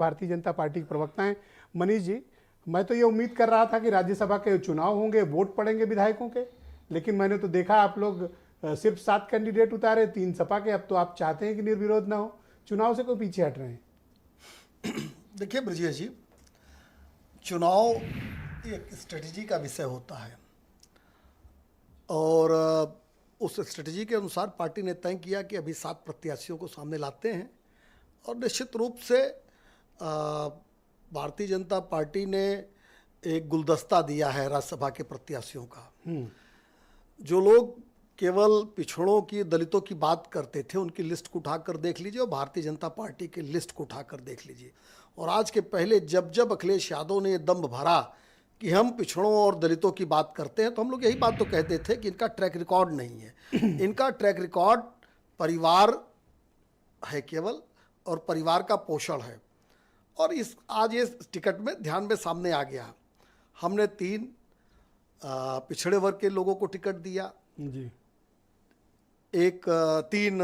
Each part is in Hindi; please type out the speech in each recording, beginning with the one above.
भारतीय जनता पार्टी के प्रवक्ता हैं। मनीष जी, मैं तो ये उम्मीद कर रहा था कि राज्यसभा के चुनाव होंगे, वोट पड़ेंगे विधायकों के, लेकिन मैंने तो देखा आप लोग सिर्फ 7 कैंडिडेट उतारे, 3 सपा के। अब तो आप चाहते हैं कि निर्विरोध ना हो, चुनाव से कोई पीछे हट रहे हैं? देखिए ब्रजेश जी, चुनाव एक स्ट्रेटजी का विषय होता है और उस स्ट्रेटजी के अनुसार पार्टी ने तय किया कि अभी 7 प्रत्याशियों को सामने लाते हैं और निश्चित रूप से भारतीय जनता पार्टी ने एक गुलदस्ता दिया है राज्यसभा के प्रत्याशियों का। जो लोग केवल पिछड़ों की, दलितों की बात करते थे, उनकी लिस्ट को उठाकर देख लीजिए और भारतीय जनता पार्टी की लिस्ट को उठाकर देख लीजिए। और आज के पहले जब जब अखिलेश यादव ने ये दम्भ भरा कि हम पिछड़ों और दलितों की बात करते हैं, तो हम लोग यही बात तो कहते थे कि इनका ट्रैक रिकॉर्ड नहीं है। इनका ट्रैक रिकॉर्ड परिवार है केवल, और परिवार का पोषण है। और इस आज ये टिकट में ध्यान में सामने आ गया। हमने 3 पिछड़े वर्ग के लोगों को टिकट दिया जी, 3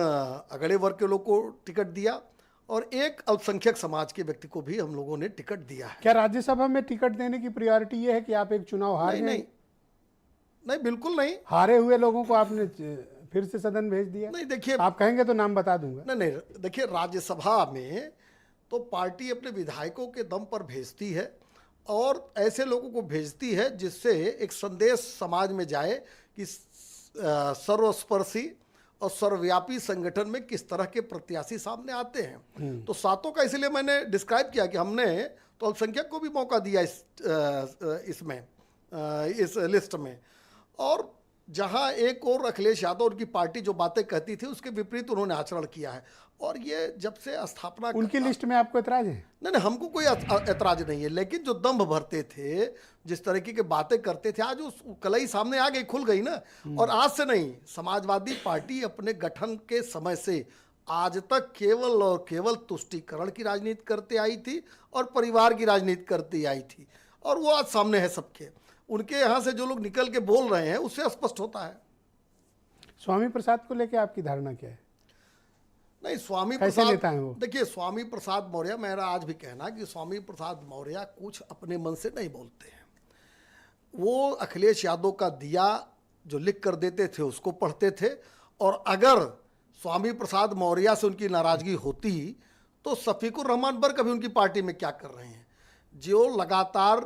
अगड़े वर्ग के लोग को टिकट दिया और 1 अल्पसंख्यक समाज के व्यक्ति को भी हम लोगों ने टिकट दिया है। क्या राज्यसभा में टिकट देने की प्रायोरिटी ये है कि आप एक चुनाव हार नहीं, नहीं, बिल्कुल नहीं। हारे हुए लोगों को आपने फिर से सदन भेज दिया? नहीं, देखिए, आप कहेंगे तो नाम बता दूंगा। नहीं, देखिए, राज्यसभा में तो पार्टी अपने विधायकों के दम पर भेजती है और ऐसे लोगों को भेजती है जिससे एक संदेश समाज में जाए कि सर्वस्पर्शी और सर्वव्यापी संगठन में किस तरह के प्रत्याशी सामने आते हैं। तो 7 का इसलिए मैंने डिस्क्राइब किया कि हमने तो अल्पसंख्यक को भी मौका दिया इस लिस्ट में। और जहां एक और अखिलेश यादव उनकी पार्टी जो बातें कहती थी उसके विपरीत उन्होंने आचरण किया है। और ये जब से स्थापना उनकी लिस्ट में आपको एतराज है? नहीं, हमको कोई एतराज नहीं है, लेकिन जो दम्भ भरते थे, जिस तरीके की बातें करते थे, आज उस कलई सामने आ गई, खुल गई ना। और आज से नहीं, समाजवादी पार्टी अपने गठन के समय से आज तक केवल और केवल तुष्टीकरण की राजनीति करते आई थी और परिवार की राजनीति करती आई थी। और वो आज सामने है सबके। उनके यहाँ से जो लोग निकल के बोल रहे हैं उससे स्पष्ट होता है। स्वामी प्रसाद को लेकर आपकी धारणा क्या है? नहीं, स्वामी कैसे प्रसाद, नेता हैं वो? देखिए, स्वामी प्रसाद मौर्य, मेरा आज भी कहना कि स्वामी प्रसाद मौर्य कुछ अपने मन से नहीं बोलते हैं। वो अखिलेश यादव का दिया जो लिख कर देते थे उसको पढ़ते थे। और अगर स्वामी प्रसाद मौर्य से उनकी नाराजगी होती तो शफीकुर रहमान बर्क अभी उनकी पार्टी में क्या कर रहे हैं, जो लगातार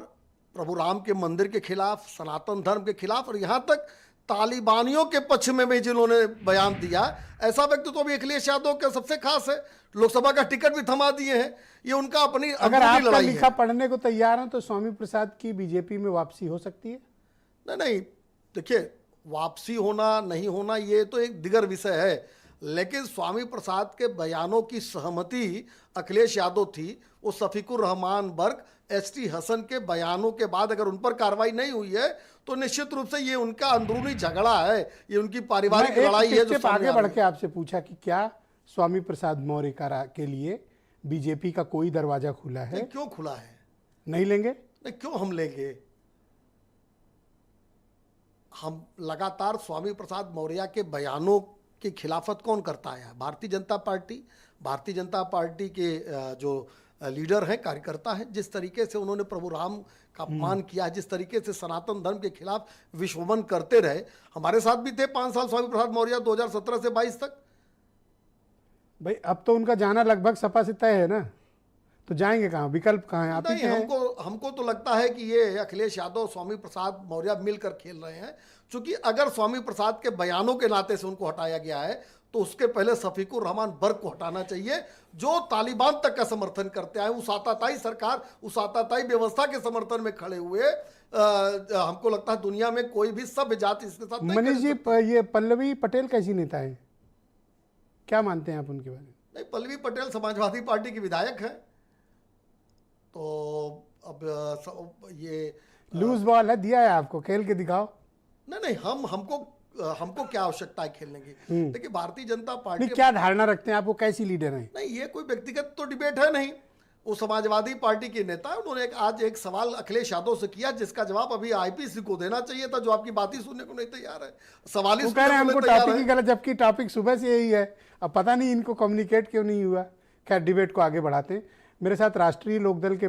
प्रभु राम के मंदिर के खिलाफ, सनातन धर्म के खिलाफ और यहाँ तक तालिबानियों के पक्ष में भी जिन्होंने बयान दिया, ऐसा व्यक्ति तो अभी अखिलेश यादव के सबसे खास है। लोकसभा का टिकट भी थमा दिए हैं। ये उनका अपनी अगर आप लड़ाई लिखा है। पढ़ने को तैयार हैं तो स्वामी प्रसाद की बीजेपी में वापसी हो सकती है? नहीं, देखिए, वापसी होना नहीं होना ये तो एक दिगर विषय है, लेकिन स्वामी प्रसाद के बयानों की सहमति अखिलेश यादव थी। वो शफीकुर रहमान बर्क, एसटी हसन के बयानों के बाद अगर उन पर कार्रवाई नहीं हुई है तो निश्चित रूप से ये उनका अंदरूनी झगड़ा है, ये उनकी पारिवारिक लड़ाई है जो आगे बढ़ के आपसे पूछा कि क्या स्वामी प्रसाद मौर्य के लिए बीजेपी का कोई दरवाजा खुला है? क्यों खुला है? नहीं लेंगे? नहीं, क्यों हम लेंगे? हम लगातार स्वामी प्रसाद मौर्य के बयानों की खिलाफत कौन करता है? भारतीय जनता पार्टी। भारतीय जनता पार्टी के जो लीडर हैं, कार्यकर्ता हैं, जिस तरीके से उन्होंने प्रभु राम का अपमान किया, जिस तरीके से सनातन धर्म के खिलाफ विश्वमन करते रहे। हमारे साथ भी थे 5 साल स्वामी प्रसाद मौर्य, 2017 से 22 तक। भाई अब तो उनका जाना लगभग सपा से तय है ना, तो जाएंगे कहाँ? विकल्प कहाँ है? आप ही नहीं, के हैं। हमको तो लगता है कि ये अखिलेश यादव, स्वामी प्रसाद मौर्य मिलकर खेल रहे हैं। क्योंकि अगर स्वामी प्रसाद के बयानों के नाते से उनको हटाया गया है तो उसके पहले शफीकुर रहमान बर्क को हटाना चाहिए, जो तालिबान तक का समर्थन करते आए, उस आताताई सरकार, उस आताताई व्यवस्था के समर्थन में खड़े हुए। हमको लगता है दुनिया में कोई भी सभ्य जाति इसके साथ नहीं। मनीष जी, ये पल्लवी पटेल कैसी नेता है? क्या मानते हैं आप उनके बारे में? नहीं, पल्लवी पटेल समाजवादी पार्टी की विधायक है। तो अब ये लूज बॉल है, दिया है आपको, खेल के दिखाओ। नहीं, हमको क्या आवश्यकता है खेलने की? देखिए, भारतीय जनता पार्टी क्या धारणा रखते हैं आप, वो कैसी लीडर हैं? नहीं, ये कोई व्यक्तिगत तो डिबेट है नहीं। वो समाजवादी पार्टी के नेता है। उन्होंने आज एक सवाल अखिलेश यादव से किया जिसका जवाब अभी आईपीसी को देना चाहिए था, जो आपकी बात ही सुनने को नहीं तैयार है। सवाल ही कह रहे हैं हमको टॉपिक ही गलत, जबकि टॉपिक सुबह से यही है। अब पता नहीं इनको कम्युनिकेट क्यों नहीं हुआ। खैर, डिबेट को आगे बढ़ाते हैं। मेरे साथ राष्ट्रीय लोकदल के